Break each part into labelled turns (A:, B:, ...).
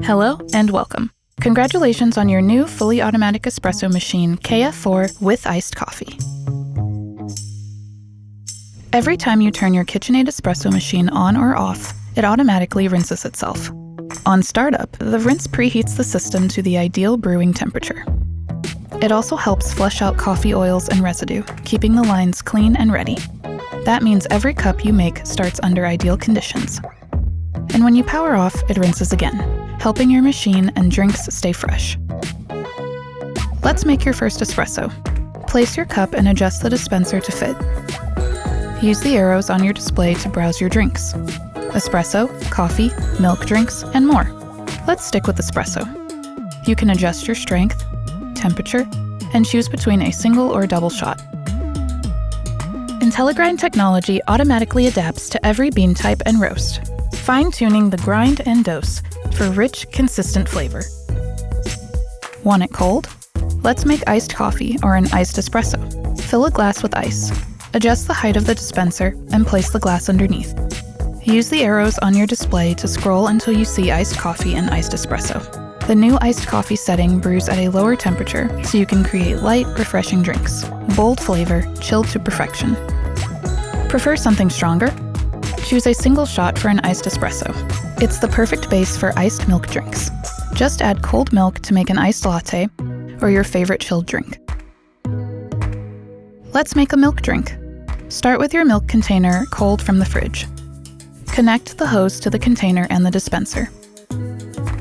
A: Hello and welcome. Congratulations on your new fully automatic espresso machine, KF4 with iced coffee. Every time you turn your KitchenAid espresso machine on or off, it automatically rinses itself. On startup, the rinse preheats the system to the ideal brewing temperature. It also helps flush out coffee oils and residue, keeping the lines clean and ready. That means every cup you make starts under ideal conditions. And when you power off, it rinses again, helping your machine and drinks stay fresh. Let's make your first espresso. Place your cup and adjust the dispenser to fit. Use the arrows on your display to browse your drinks: espresso, coffee, milk drinks, and more. Let's stick with espresso. You can adjust your strength, temperature, and choose between a single or double shot. IntelliGrind technology automatically adapts to every bean type and roast, fine-tuning the grind and dose for rich, consistent flavor. Want it cold? Let's make iced coffee or an iced espresso. Fill a glass with ice. Adjust the height of the dispenser and place the glass underneath. Use the arrows on your display to scroll until you see iced coffee and iced espresso. The new iced coffee setting brews at a lower temperature, so you can create light, refreshing drinks. Bold flavor, chilled to perfection. Prefer something stronger? Choose a single shot for an iced espresso. It's the perfect base for iced milk drinks. Just add cold milk to make an iced latte or your favorite chilled drink. Let's make a milk drink. Start with your milk container cold from the fridge. Connect the hose to the container and the dispenser.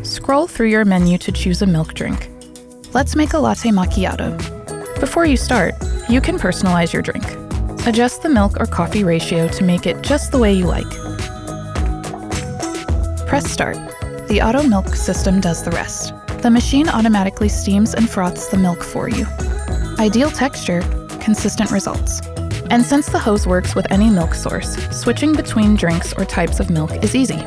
A: Scroll through your menu to choose a milk drink. Let's make a latte macchiato. Before you start, you can personalize your drink. Adjust the milk or coffee ratio to make it just the way you like. Press start. The AutoMilk System does the rest. The machine automatically steams and froths the milk for you. Ideal texture, consistent results. And since the hose works with any milk source, switching between drinks or types of milk is easy.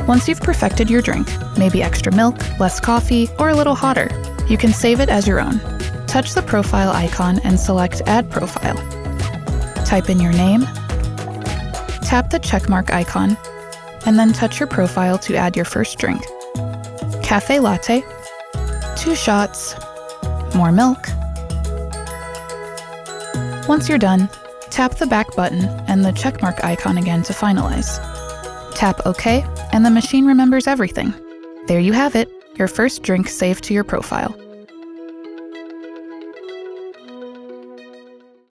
A: Once you've perfected your drink, maybe extra milk, less coffee, or a little hotter, you can save it as your own. Touch the profile icon and select Add Profile. Type in your name, tap the checkmark icon, and then touch your profile to add your first drink. Cafe latte, 2 shots, more milk. Once you're done, tap the back button and the checkmark icon again to finalize. Tap OK, and the machine remembers everything. There you have it, your first drink saved to your profile.